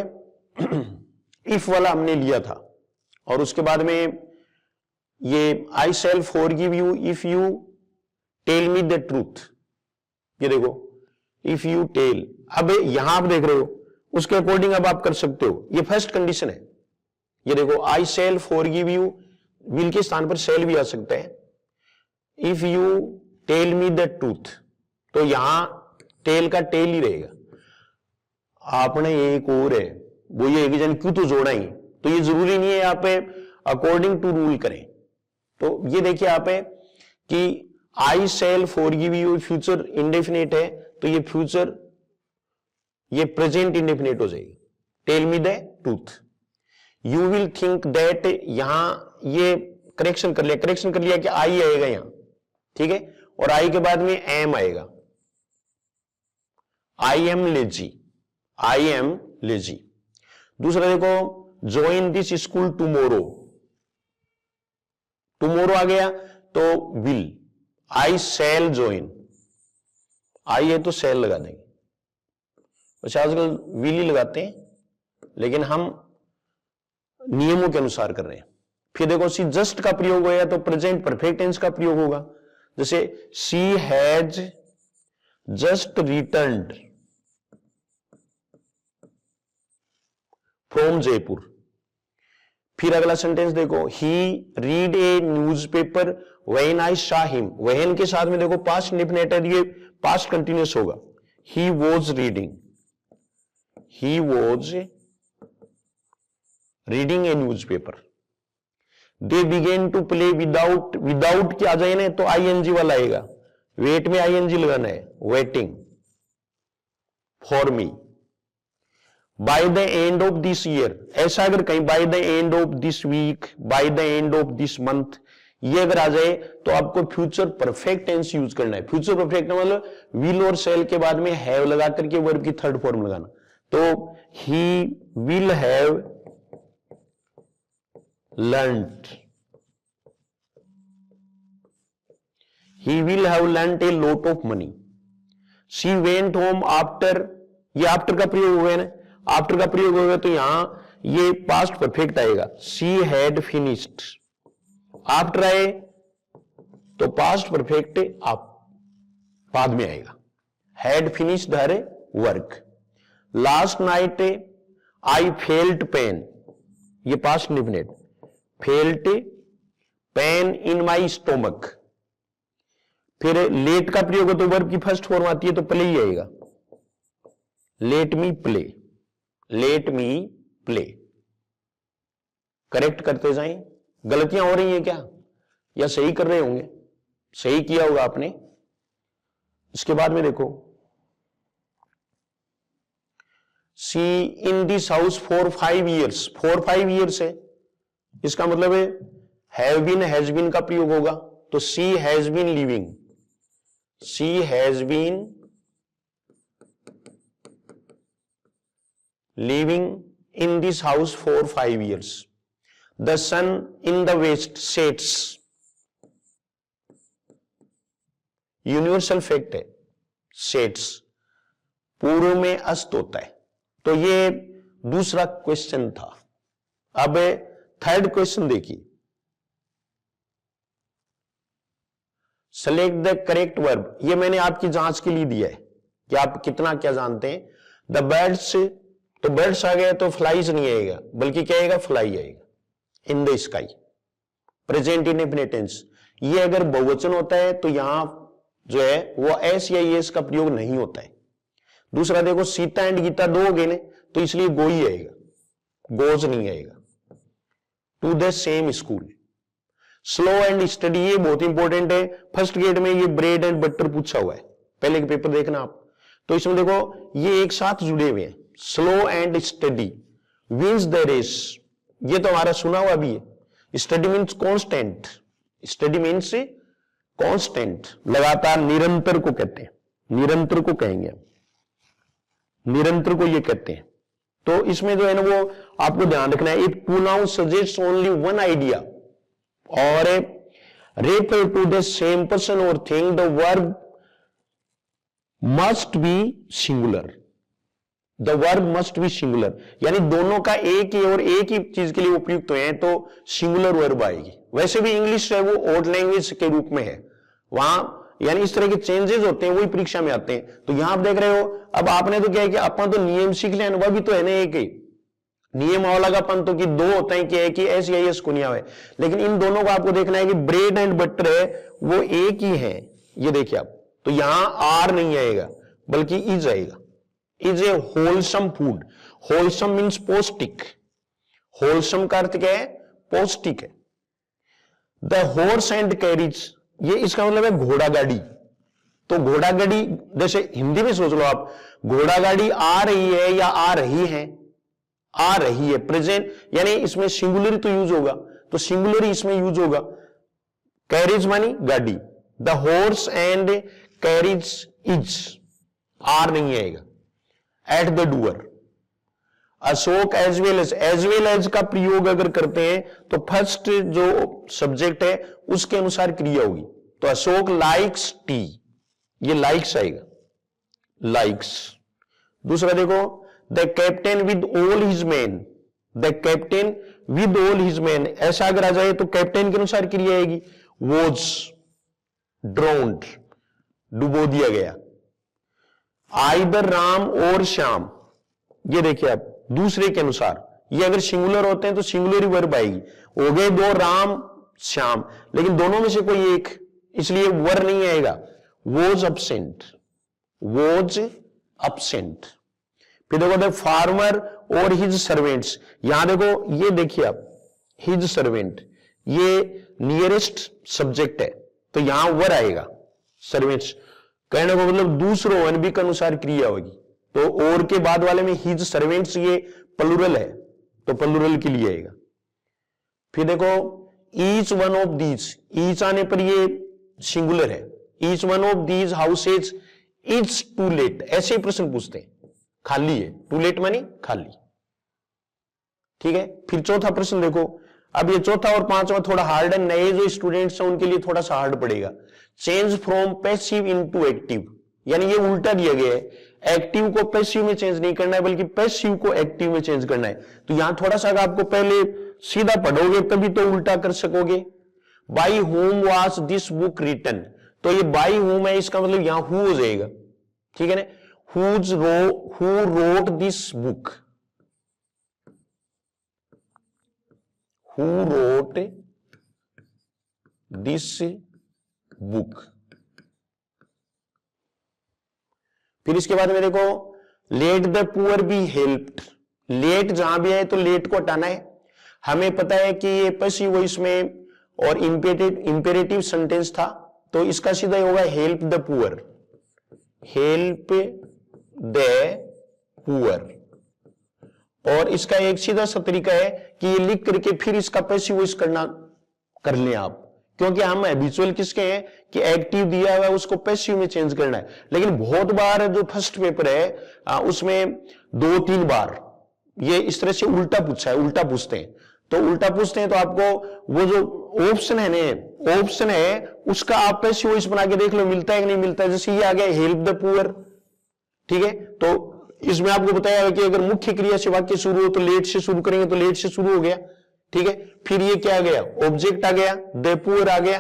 इफ वाला हमने लिया था, और उसके बाद में ये I shall forgive you if you tell me the truth. ये देखो इफ यू टेल, अब यहां आप देख रहे हो उसके अकॉर्डिंग अब आप कर सकते हो। ये फर्स्ट कंडीशन है। ये देखो I shall forgive you, will के स्थान पर शैल भी आ सकता है। If you tell me the truth, तो यहां टेल का टेल ही रहेगा। आपने एक और है वो ये कि जान क्यों तो जोड़ा ही, तो ये जरूरी नहीं है यहाँ पे अकॉर्डिंग टू रूल करें। तो ये देखिए आप है कि I shall forgive you future indefinite है, तो ये फ्यूचर ये प्रेजेंट इंडेफिनेट हो जाएगी। Tell me the truth, you will think that, यहां ये करेक्शन कर लिया कि आई आएगा यहां, ठीक है, और आई के बाद में एम आएगा। I am lazy, I am lazy. दूसरा देखो join this school tomorrow, tomorrow आ गया तो विल, आई शैल ज्वाइन, आई है तो शैल लगा देंगे। वैसे आजकल विल ही लगाते हैं, लेकिन हम नियमों के अनुसार कर रहे हैं। फिर देखो सी जस्ट का प्रयोग होगा तो प्रेजेंट परफेक्ट टेंस का प्रयोग होगा। जैसे she has just returned from Jaipur. फिर अगला सेंटेंस देखो he read a newspaper when I saw him, when के साथ में देखो पास्ट इंडेफिनिट है, ये पास्ट कंटिन्यूअस होगा। He was reading, he was reading a newspaper. They began to play without, without की आ जाए ना तो आईएनजी वाला आएगा, वेट में आईएनजी लगाना है, waiting for me. By the end of this year, ऐसा अगर कहीं by the end of this week, by the end of this month, ये अगर आ जाए तो आपको फ्यूचर परफेक्ट टेंस यूज करना है। फ्यूचर परफेक्ट मतलब विल और शैल के बाद में हैव लगा करके वर्ब की थर्ड फॉर्म लगाना। तो he will have learned, he will have learnt a lot of money. She went home after, ये आफ्टर का प्रयोग हो गया ना, आफ्टर का प्रयोग हो गया तो यहां ये पास्ट परफेक्ट आएगा। She had finished, आफ्टर आए तो पास्ट परफेक्ट आप बाद में आएगा। had finished her work. Last night I felt pain, ये past indefinite, felt pain in my stomach। फिर लेट का प्रयोग हो तो वर्ब की फर्स्ट फॉर्म आती है तो प्ले ही आएगा। Let me play, let me play. Correct करते जाएं। गलतियां हो रही हैं क्या, या सही कर रहे होंगे, सही किया होगा आपने। इसके बाद में देखो she in this house for 5 years, for 5 years है, इसका मतलब है हैव बीन हैज बीन का प्रयोग होगा तो she has been living, she has been living in this house for 5 years. The sun in the west sets, universal fact है, sets, पूर्व में अस्त होता है। तो ये दूसरा क्वेश्चन था। अब थर्ड क्वेश्चन देखिए, सेलेक्ट द करेक्ट वर्ब। ये मैंने आपकी जांच के लिए दिया है कि आप कितना क्या जानते हैं। द बर्ड्स, तो बर्ड्स आ गया तो फ्लाइज नहीं आएगा, बल्कि क्या आएगा, फ्लाई आएगा। In the sky, present indefinite tense. ये अगर बहुवचन होता है तो यहां जो है वो एस या एस का प्रयोग नहीं होता है। दूसरा देखो, सीता एंड गीता दो हो गए ने, तो इसलिए गो ही आएगा, गोज नहीं आएगा। To the same school. Slow and steady, ये बहुत इंपॉर्टेंट है। फर्स्ट ग्रेड में ये ब्रेड एंड बटर पूछा हुआ है, पहले के पेपर देखना आप। तो इसमें देखो ये एक साथ जुड़े हुए हैं, slow and steady. Wins the race, ये तो हमारा सुना हुआ भी है। Steady means constant, steady means constant, लगातार, निरंतर को कहते हैं, निरंतर को कहेंगे हम, निरंतर को ये कहते हैं। तो इसमें जो है ना वो आपको ध्यान रखना है, it pronoun suggest only one idea और refer to the same person और thing, the verb must be singular, the verb must be singular, यानी दोनों का एक ही और एक ही चीज के लिए उपयुक्त हुए हैं तो सिंगुलर वर्ब आएगी। वैसे भी इंग्लिश है वो ओड लैंग्वेज के रूप में है, वहां यानी इस तरह के चेंजेस होते हैं, वही परीक्षा में आते हैं। तो यहां आप देख रहे हो, अब आपने तो क्या है कि अपन तो नियम सीख लिया, वह भी तो है ना एक ही नियम वाला का अपन तो कि दो होता है कि है कि एस या एस को नहीं आवे, लेकिन इन दोनों को आपको देखना है कि ब्रेड एंड बटर है वो एक ही है। ये देखिए आप, तो यहां आर नहीं आएगा बल्कि इज आएगा। Is a wholesome food, wholesome means पौष्टिक, होलसम का अर्थ क्या है, पौष्टिक है। द हॉर्स एंड कैरिज, ये इसका मतलब है घोड़ा गाड़ी। तो घोड़ा गाड़ी जैसे हिंदी में सोच लो आप, घोड़ा गाड़ी आ रही है या आ रही है, आ रही है, प्रेजेंट यानी इसमें सिंगुलर तो यूज होगा, तो सिंगुलर इसमें यूज होगा। कैरिज मानी गाड़ी, the horse and carriage is, are नहीं आएगा। At the doer, Ashok as well as का प्रयोग अगर करते हैं तो फर्स्ट जो सब्जेक्ट है उसके अनुसार क्रिया होगी। तो अशोक लाइक्स टी, ये लाइक्स आएगा, लाइक्स। दूसरा देखो, the captain with all his man, the captain with all his man, ऐसा अगर आ जाए तो कैप्टन के अनुसार क्रिया आएगी। वॉज ड्रोन्ड, डुबो दिया गया। आइदर राम और श्याम, ये देखिए आप दूसरे के अनुसार, ये अगर सिंगुलर होते हैं तो सिंगुलर वर्ब आएगी। हो गए दो, राम श्याम, लेकिन दोनों में से कोई एक, इसलिए वर नहीं आएगा। Was absent, was absent. फिर देखो द फार्मर और हिज सर्वेंट्स, यहां देखो ये देखिए आप, हिज सर्वेंट ये नियरेस्ट सब्जेक्ट है तो यहां वर आएगा। सर्वेंट्स कहने को मतलब दूसरों अनबी के अनुसार क्रिया होगी, तो और के बाद वाले में हिज सर्वेंट्स ये प्लूरल है तो प्लूरल के लिए आएगा। फिर देखो each one of these, each आने पर ये सिंगुलर है। Each one of these houses is to let, ऐसे ही प्रश्न पूछते हैं, खाली है, टू लेट मानी खाली, ठीक है। फिर चौथा प्रश्न देखो, अब ये चौथा और पांचवा थोड़ा हार्ड है, नए जो स्टूडेंट्स हैं उनके लिए थोड़ा सा हार्ड पड़ेगा। Change from passive into active, यानी ये उल्टा दिया गया है, एक्टिव को पैसिव में चेंज नहीं करना है बल्कि पैसिव को एक्टिव में चेंज करना है। तो यहां थोड़ा सा आपको पहले सीधा पढ़ोगे तभी तो उल्टा कर सकोगे। By whom was this book written, तो ये बाई होम है, इसका मतलब यहां हु हो जाएगा, ठीक है ना। Who wrote this book, who wrote this book. फिर इसके बाद में देखो let the poor be helped, let जहां भी है तो लेट को हटाना है। हमें पता है कि ये पैसिव वॉइस में और इंपेरेटिव सेंटेंस था, तो इसका सीधा होगा help the poor, help the poor. और इसका एक सीधा सा तरीका है कि ये लिख करके फिर इसका पैसिव वॉइस करना कर लें आप, क्योंकि हम हैबिचुअल किसके हैं कि एक्टिव दिया हुआ है उसको पैसिव में चेंज करना है। लेकिन बहुत बार जो फर्स्ट पेपर है उसमें 2-3 बार ये इस तरह से उल्टा पूछा है, उल्टा पूछते हैं। तो उल्टा पूछते हैं तो आपको वो जो ऑप्शन है ना, ऑप्शन है उसका आप पैसिव वॉइस बना के देख लो मिलता है कि नहीं मिलता है। जैसे ये आ गया हेल्प द पुअर, ठीक है, तो इसमें आपको बताया कि अगर मुख्य क्रिया से वाक्य शुरू हो तो लेट से शुरू करेंगे, तो लेट से शुरू हो गया, ठीक है। फिर ये क्या आ गया, ऑब्जेक्ट आ गया, द पुअर आ गया,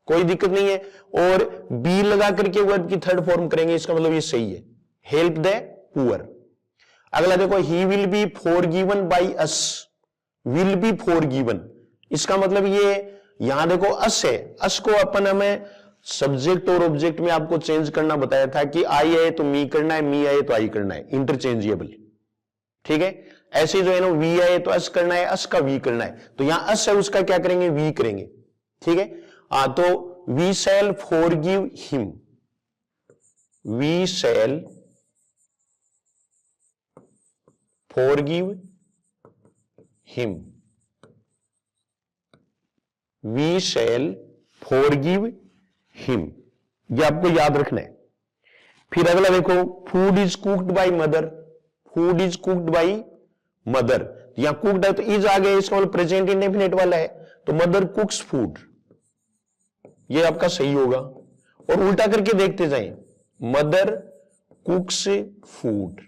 कोई दिक्कत नहीं है। और बी लगा करके वर्ब की थर्ड फॉर्म करेंगे, इसका मतलब ये सही है, हेल्प द पुअर। अगला देखो he will be forgiven by us, will be forgiven, इसका मतलब ये यहां देखो अस है, अस को अपन हमें सब्जेक्ट और ऑब्जेक्ट में आपको चेंज करना बताया था कि आई आए तो मी करना है, मी आए तो आई करना है, इंटरचेंजेबल। ठीक है, ऐसे जो है ना वी आए तो अस करना है, अस का वी करना है, तो यहां अस है उसका क्या करेंगे, वी करेंगे। ठीक है, तो we shall forgive him, we shall forgive him, we shall forgive him, ये आपको याद रखना है। फिर अगला देखो, food is cooked by mother, food is cooked by mother, यहां कुक्ड है तो इज आ गया, इसका मतलब प्रेजेंट इंडेफिनिट वाला है, तो मदर कुक्स फूड, ये आपका सही होगा। और उल्टा करके देखते जाएं, मदर कुक्स फूड।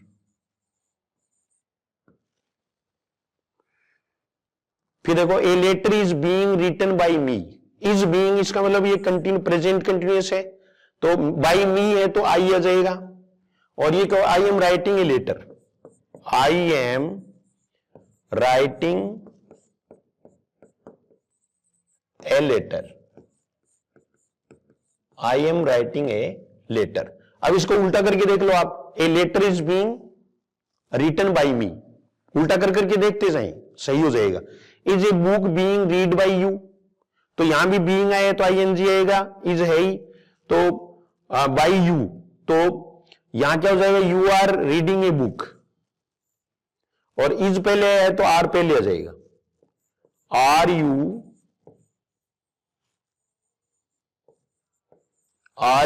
फिर देखो, a letter is being written by me, is being इसका मतलब ये कंटिन्यू प्रेजेंट कंटिन्यूअस है, तो बाय मी है तो आई आ जाएगा। और ये कहो, I am writing a letter, I am writing a letter, I am writing a letter. अब इसको उल्टा करके देख लो आप, a letter is being written by me, उल्टा कर करके देखते जाएं, सही हो जाएगा। Is a book being read by you, तो यहां भी बीइंग आए तो आईएनजी आएगा, इज है ही, तो बाय यू, तो यहां क्या हो जाएगा, you are reading a book, और इज पहले है तो आर पहले आ जाएगा, are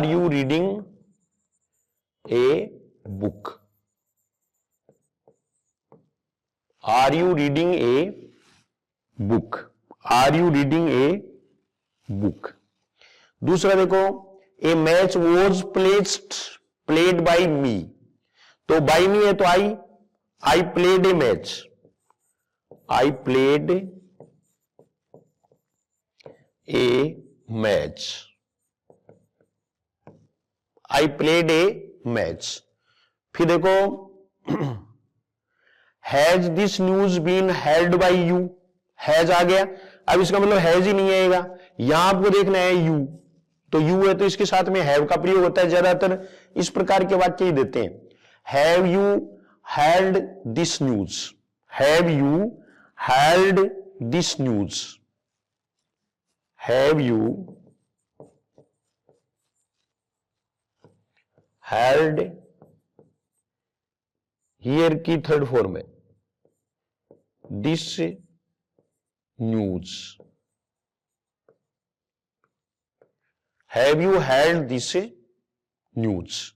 you reading a book, are you reading a book, are you reading a book. दूसरा देखो, a match was played by me, तो बाय मी है तो I played a match, I played a match, I played a match. फिर देखो, has this news been held by you, has आ गया, अब इसका मतलब हैज ही नहीं आएगा, यहां आपको देखना है यू, तो यू है तो इसके साथ में हैव का प्रयोग होता है, ज्यादातर इस प्रकार के वाक्य ही देते हैं। Have you held this news, have you held this news, have you held, here की थर्ड फॉर्म है, this news, have you held this news.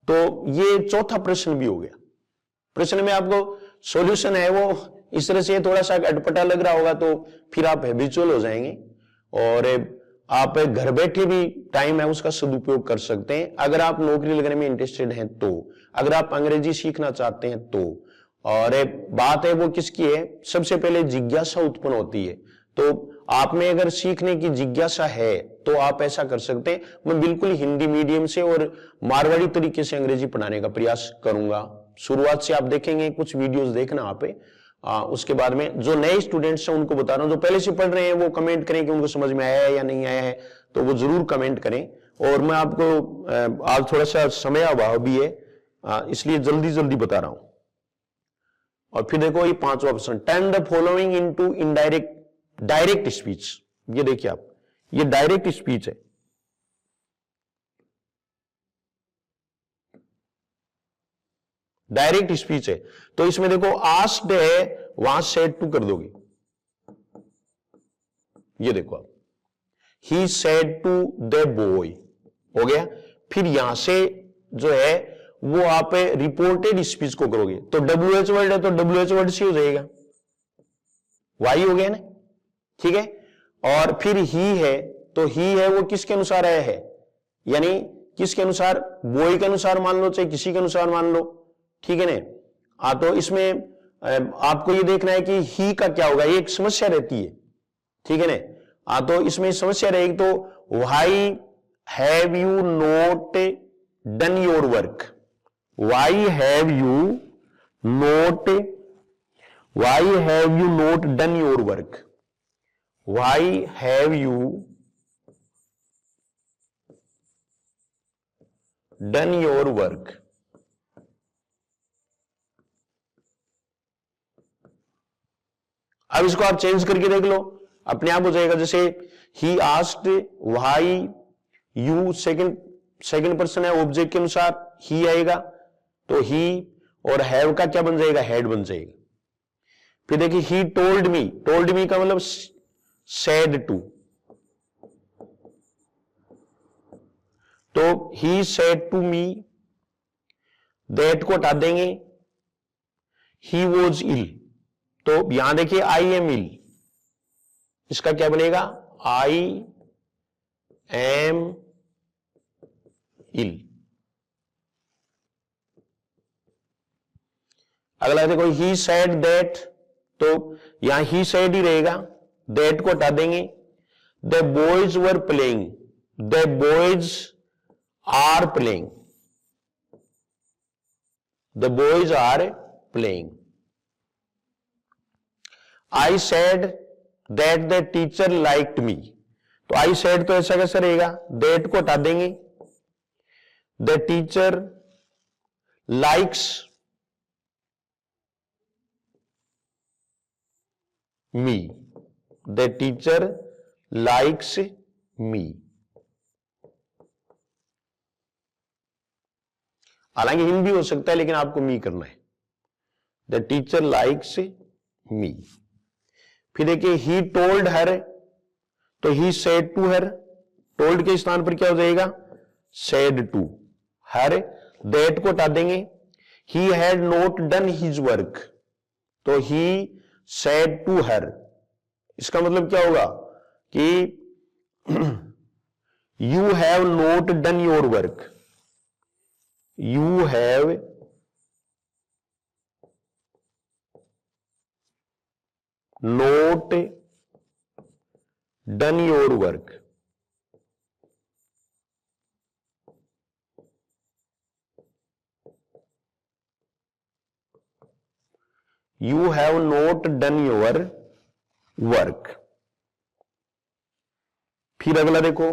तो ये चौथा प्रश्न भी हो गया। प्रश्न में आपको सॉल्यूशन है वो इस तरह से थोड़ा सा अटपटा लग रहा होगा, तो फिर आप हैबिचुअल हो जाएंगे और आप घर बैठे भी टाइम है उसका सदुपयोग कर सकते हैं। अगर आप नौकरी लगाने में इंटरेस्टेड हैं तो, अगर आप अंग्रेजी सीखना चाहते हैं तो, और बात है वो किसकी है, सबसे पहले जिज्ञासा उत्पन्न होती है, तो आप में अगर सीखने की जिज्ञासा है तो आप ऐसा कर सकते हैं। मैं बिल्कुल हिंदी मीडियम से और मारवाड़ी तरीके से अंग्रेजी पढ़ाने का प्रयास करूंगा। शुरुआत से आप देखेंगे, कुछ वीडियोस देखना आप, उसके बाद में जो नए स्टूडेंट्स हैं उनको बता रहा हूं, जो पहले से पढ़ रहे हैं वो कमेंट करें कि उनको समझ में आया है या नहीं आया है, तो वो जरूर कमेंट करें। और मैं आपको आज थोड़ा सा समय अभाव भी है, इसलिए जल्दी जल्दी बता रहा हूं। और फिर देखो ये पांचवा option, turn the following into indirect, direct speech. ये देखिए आप, ये डायरेक्ट स्पीच है, डायरेक्ट स्पीच है। तो इसमें देखो आस्क्ड है, वहां सेड टू कर दोगे, ये देखो आप, he said to the boy हो गया। फिर यहां से जो है वो आप रिपोर्टेड स्पीच को करोगे, तो WH वर्ड है तो WH वर्ड से हो जाएगा, वाई हो गया ना, ठीक है। और फिर ही है तो ही है वो किसके अनुसार है, यानी किसके अनुसार, बॉय के अनुसार मान लो चाहे किसी के अनुसार मान लो, ठीक है ना। तो इसमें आपको ये देखना है कि ही का क्या होगा, ये एक समस्या रहती है, ठीक है ना। तो इसमें समस्या रहेगी, तो why have you not done your work, why have you not done your work, why have you done your work. अब इसको आप चेंज करके देख लो, अपने आप हो जाएगा। जैसे he asked why you, second person है, ऑब्जेक्ट के अनुसार ही आएगा, तो ही और हैव का क्या बन जाएगा, हेड बन जाएगा। फिर देखिए ही टोल्ड मी का मतलब सेड टू, तो he said to me, that को हटा देंगे, ही वॉज इल, तो यहां देखिए आई एम इल, इसका क्या बनेगा, आई एम इल। अगला देखो ही सेड दैट, तो यहां ही सेड ही रहेगा, दैट को हटा देंगे, the boys were playing, the boys are playing, the boys are playing. I said that the teacher liked me, तो आई सेड तो ऐसा कैसा रहेगा, दैट को हटा देंगे, the teacher likes me, the teacher likes me. हालांकि हिम भी हो सकता है, लेकिन आपको मी करना है, द टीचर लाइक्स मी। फिर देखिए ही टोल्ड हर, तो he said to her, told के स्थान पर क्या हो जाएगा, सेड टू हर, दैट को हटा देंगे, he had not done his work, तो ही सेड टू हर, इसका मतलब क्या होगा कि you have not done your work, you have not done your work. You have not done your work. फिर अगला देखो,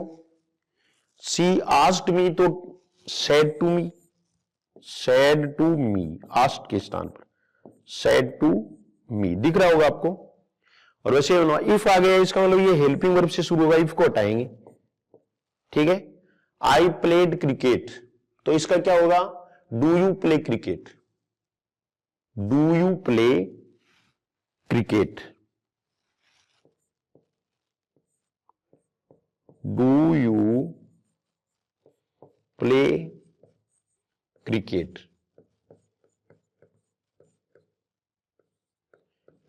सी आस्क्ड मी, तो said to me, said to me, asked के स्थान पर सेड टू मी दिख रहा होगा आपको। और वैसे इफ आ गया, इसका मतलब ये हेल्पिंग वर्ब से शुरू होगा, इफ को हटाएंगे, ठीक है। आई प्लेड क्रिकेट, तो इसका क्या होगा, do you play cricket, do you play cricket, do you play cricket.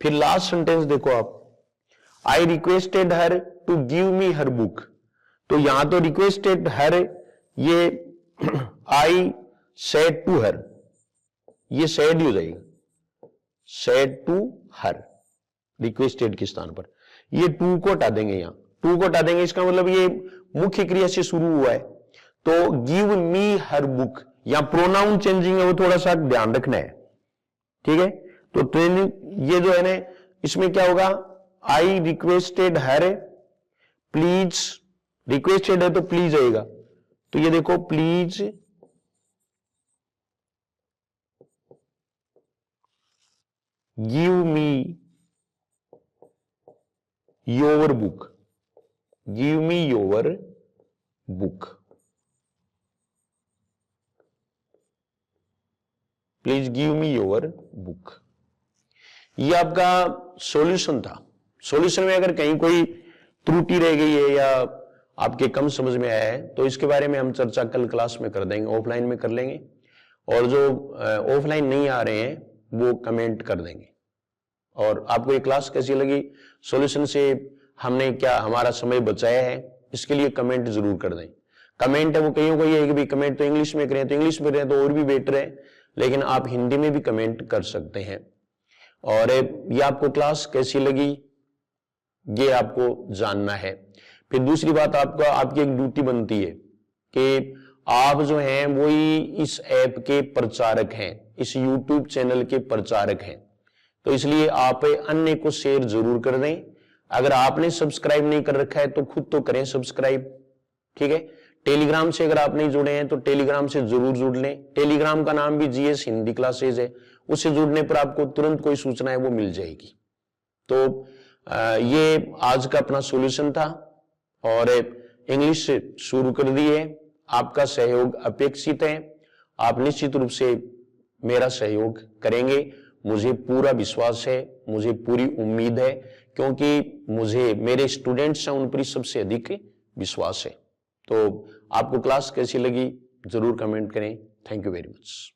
फिर लास्ट सेंटेंस देखो आप, I requested her to give me her book, तो यहां तो रिक्वेस्टेड हर, ये आई सेड टू हर, ये सेड ही हो जाएगा, सेड टू हर, रिक्वेस्टेड के स्थान पर ये टू को हटा देंगे, यहां टू को हटा देंगे, इसका मतलब ये मुख्य क्रिया से शुरू हुआ है, तो गिव मी हर बुक, यहां प्रोनाउन चेंजिंग है, वो थोड़ा सा ध्यान रखना है, ठीक है। तो ट्रेनिंग ये जो है ना, इसमें क्या होगा, आई रिक्वेस्टेड हर, प्लीज, रिक्वेस्टेड है तो प्लीज आएगा, तो ये देखो please give me your book, give me your book, please give me your book. ये आपका सॉल्यूशन था। सॉल्यूशन में अगर कहीं कोई त्रुटि रह गई है या आपके कम समझ में आया है, तो इसके बारे में हम चर्चा कल क्लास में कर देंगे, ऑफलाइन में कर लेंगे, और जो ऑफलाइन नहीं आ रहे हैं वो कमेंट कर देंगे। और आपको ये क्लास कैसी लगी, सॉल्यूशन से हमने क्या हमारा समय बचाया है, इसके लिए कमेंट जरूर कर दें। कमेंट है वो कईयों को ये है कि भाई कमेंट तो इंग्लिश में करें, तो इंग्लिश में करें तो और भी बेटर है, लेकिन आप हिंदी में भी कमेंट कर सकते हैं। और ये आपको क्लास कैसी लगी ये आपको जानना है। फिर दूसरी बात, आपकी एक ड्यूटी बनती है कि आप जो हैं वो ही इस ऐप के प्रचारक हैं, इस YouTube चैनल के प्रचारक हैं, तो इसलिए आप अन्य को शेयर जरूर कर दें। अगर आपने सब्सक्राइब नहीं कर रखा है तो खुद तो करें सब्सक्राइब, ठीक है। टेलीग्राम से अगर आप नहीं जुड़े हैं तो टेलीग्राम से जरूर जुड़ लें। टेलीग्राम का नाम भी जीएस हिंदी क्लासेज है, उससे जुड़ने पर आपको तुरंत कोई सूचना है वो मिल जाएगी। तो ये आज का अपना सॉल्यूशन था और इंग्लिश शुरू कर दी है। आपका सहयोग अपेक्षित है, आप निश्चित रूप से मेरा सहयोग करेंगे, मुझे पूरा विश्वास है, मुझे पूरी उम्मीद है, क्योंकि मुझे मेरे स्टूडेंट्स हैं उन पर सबसे अधिक विश्वास है। तो आपको क्लास कैसी लगी जरूर कमेंट करें। Thank you very much.